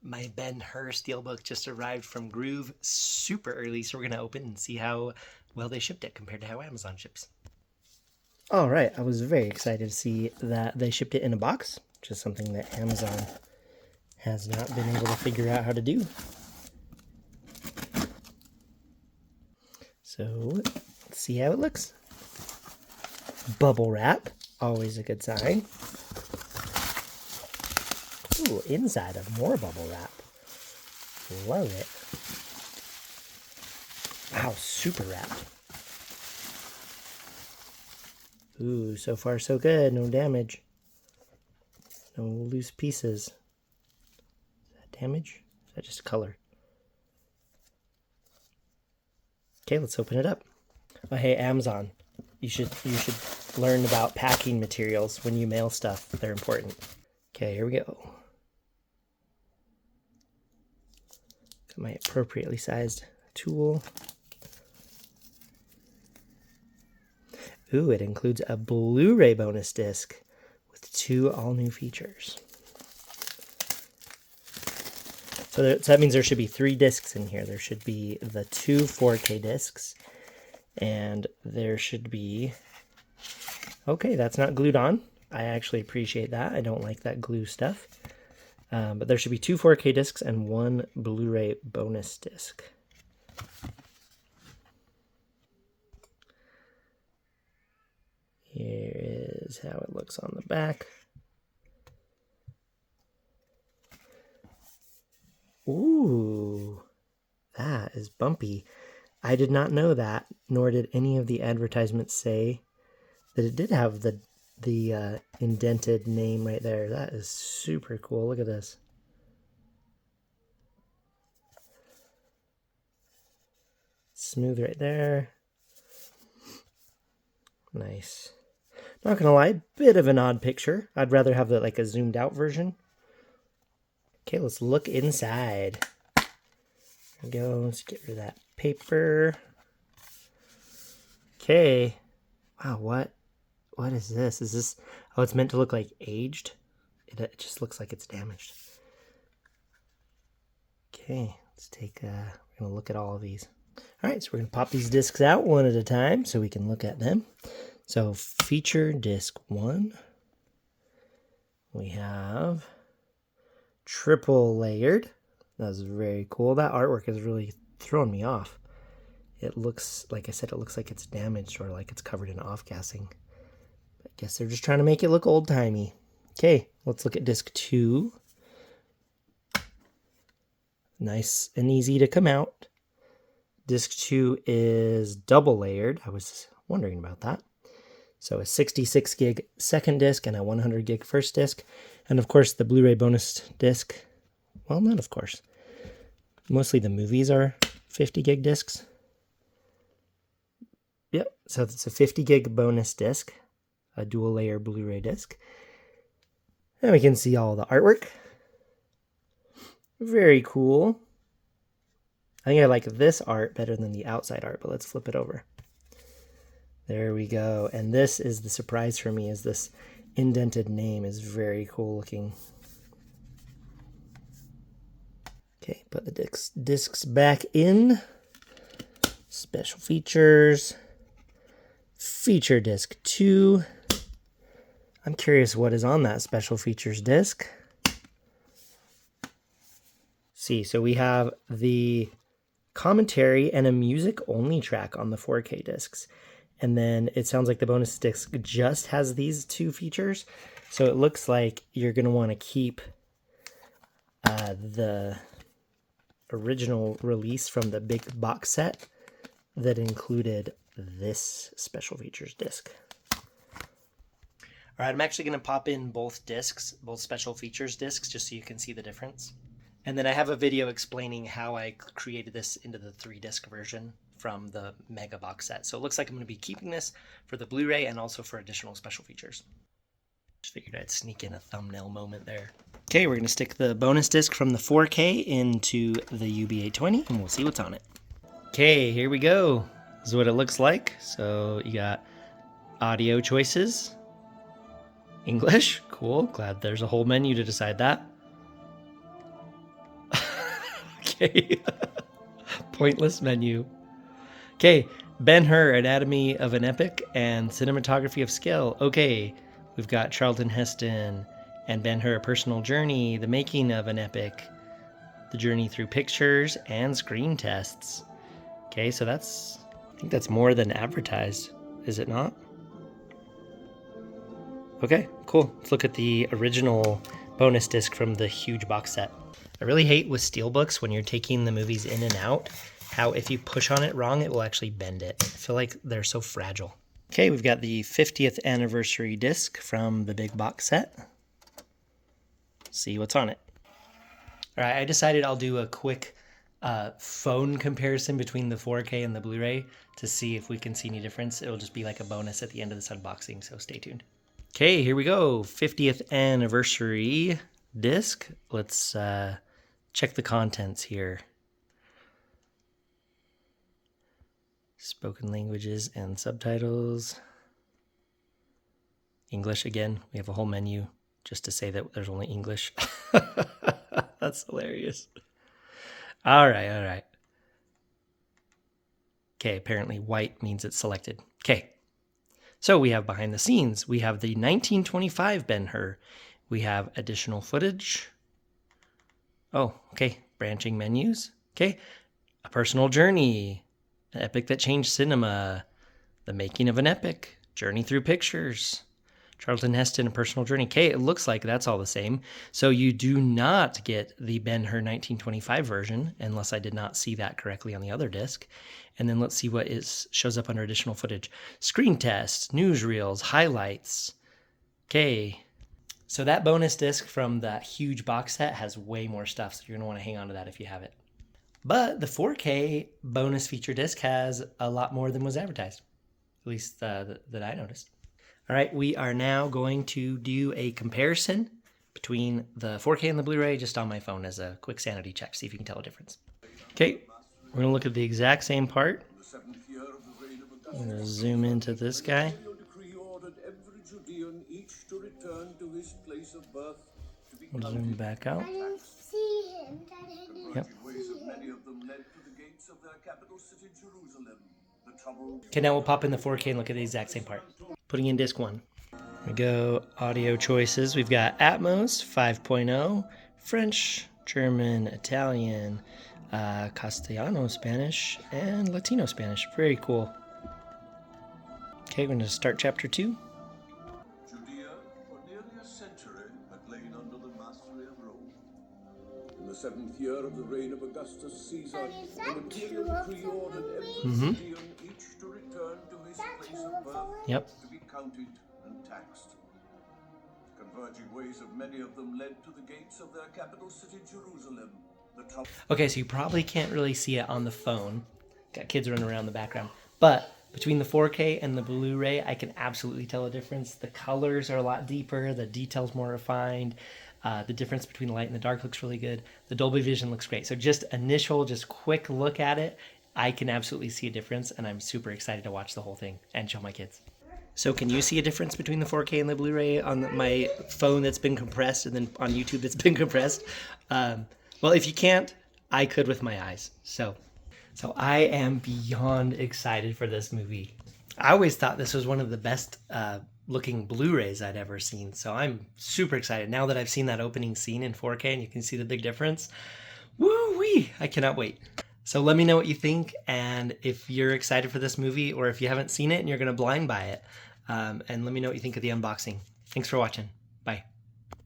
My Ben-Hur Steelbook just arrived from Groove super early, so we're going to open and see how well they shipped it compared to how Amazon ships. All right, I was very excited to see that they shipped it in a box, which is something that Amazon has not been able to figure out how to do. So, let's see how it looks. Bubble wrap, always a good sign. Ooh, inside of more bubble wrap. Love it. Wow, super wrapped. Ooh, so far so good. No damage. No loose pieces. Is that damage? Is that just color? Okay, let's open it up. Oh, hey, Amazon. You should learn about packing materials when you mail stuff. They're important. Okay, here we go. Got my appropriately sized tool. Ooh, it includes a Blu-ray bonus disc with 2 all-new features. So that means there should be 3 discs in here. There should be the 2 4K discs, and there should be... Okay, that's not glued on. I actually appreciate that. I don't like that glue stuff. But there should be 2 4K discs and 1 Blu-ray bonus disc. Here is how it looks on the back. Ooh, that is bumpy. I did not know that, nor did any of the advertisements say that it did have the indented name right there. That is super cool. Look at this. Smooth right there. Nice. Not gonna lie, bit of an odd picture. I'd rather have like a zoomed out version. Okay, let's look inside. There we go. Let's get rid of that paper. Okay. Wow, what is this? Is this... Oh, it's meant to look like aged? It just looks like it's damaged. Okay, let's take we're gonna look at all of these. All right, so we're gonna pop these discs out one at a time so we can look at them. So feature disc 1, we have triple layered. That's very cool. That artwork is really throwing me off. It looks, like I said, it looks like it's damaged or like it's covered in off-gassing. I guess they're just trying to make it look old-timey. Okay, let's look at disc 2. Nice and easy to come out. Disc 2 is double layered. I was wondering about that. So a 66 gig second disc and a 100 gig first disc. And of course the Blu-ray bonus disc. Well, not of course. Mostly the movies are 50 gig discs. Yep, so it's a 50 gig bonus disc, a dual layer Blu-ray disc. And we can see all the artwork. Very cool. I think I like this art better than the outside art, but let's flip it over. There we go. And this is the surprise for me, is this indented name is very cool looking. Okay, put the discs back in. Special features. Feature disc 2. I'm curious what is on that special features disc. See, so we have the commentary and a music only track on the 4K discs. And then it sounds like the bonus disc just has these 2 features. So it looks like you're going to want to keep the original release from the big box set that included this special features disc. All right, I'm actually going to pop in both discs, both special features discs, just so you can see the difference. And then I have a video explaining how I created this into the 3-disc version from the mega box set. So it looks like I'm going to be keeping this for the Blu-ray and also for additional special features. Just figured I'd sneak in a thumbnail moment there. Okay, we're going to stick the bonus disc from the 4K into the UB820 and we'll see what's on it. Okay, here we go. This is what it looks like. So you got audio choices. English, cool. Glad there's a whole menu to decide that. Okay. Pointless menu. Okay. Ben-Hur, Anatomy of an Epic and Cinematography of Skill. Okay. We've got Charlton, Heston, and Ben-Hur, Personal Journey, The Making of an Epic, The Journey Through Pictures, and Screen Tests. Okay, so I think that's more than advertised, is it not? Okay, cool. Let's look at the original bonus disc from the huge box set. I really hate with Steelbooks when you're taking the movies in and out, how if you push on it wrong, it will actually bend it. I feel like they're so fragile. Okay, we've got the 50th anniversary disc from the big box set. See what's on it. All right, I decided I'll do a quick phone comparison between the 4K and the Blu-ray to see if we can see any difference. It'll just be like a bonus at the end of this unboxing, so stay tuned. Okay, here we go. 50th anniversary disc. Let's check the contents here. Spoken languages and subtitles. English again. We have a whole menu just to say that there's only English. That's hilarious. All right. Okay, apparently white means it's selected. Okay, so we have behind the scenes. We have the 1925 Ben-Hur. We have additional footage. Oh, okay, branching menus. Okay, A Personal Journey, An Epic That Changed Cinema, The Making of an Epic, Journey Through Pictures, Charlton Heston, A Personal Journey. Okay, it looks like that's all the same. So you do not get the Ben-Hur 1925 version, unless I did not see that correctly on the other disc. And then let's see what shows up under additional footage. Screen tests, newsreels, highlights. Okay, so that bonus disc from that huge box set has way more stuff, so you're going to want to hang on to that if you have it. But the 4K bonus feature disc has a lot more than was advertised, at least that I noticed. All right, we are now going to do a comparison between the 4K and the Blu-ray just on my phone as a quick sanity check, see if you can tell a difference. Okay, we're going to look at the exact same part. I'm going to zoom into this guy. We'll zoom back out. I didn't see him. Yep. Okay, now we'll pop in the 4K and look at the exact same part. Putting in disc 1. Here we go. Audio choices. We've got Atmos 5.0, French, German, Italian, Castellano Spanish, and Latino Spanish. Very cool. Okay, we're going to start chapter 2. Judea, for nearly a century, had lain under the mastery of Rome. In the 7th year of the reign of Augustus Caesar, an imperial decree ordered every Judean each to return to his place of birth to be counted and taxed. Converging ways of many of them led to the gates of their capital city, Jerusalem. Okay, so you probably can't really see it on the phone. Got kids running around in the background. But between the 4K and the Blu-ray, I can absolutely tell a difference. The colors are a lot deeper. The detail's more refined. The difference between the light and the dark looks really good. The Dolby Vision looks great. So just quick look at it, I can absolutely see a difference, and I'm super excited to watch the whole thing and show my kids. So can you see a difference between the 4K and the Blu-ray on my phone that's been compressed and then on YouTube that's been compressed? Well, if you can't, I could with my eyes. So I am beyond excited for this movie. I always thought this was one of the best looking Blu-rays I'd ever seen. So I'm super excited now that I've seen that opening scene in 4K and you can see the big difference. Woo-wee! I cannot wait. So let me know what you think and if you're excited for this movie or if you haven't seen it and you're going to blind buy it. And let me know what you think of the unboxing. Thanks for watching. Bye.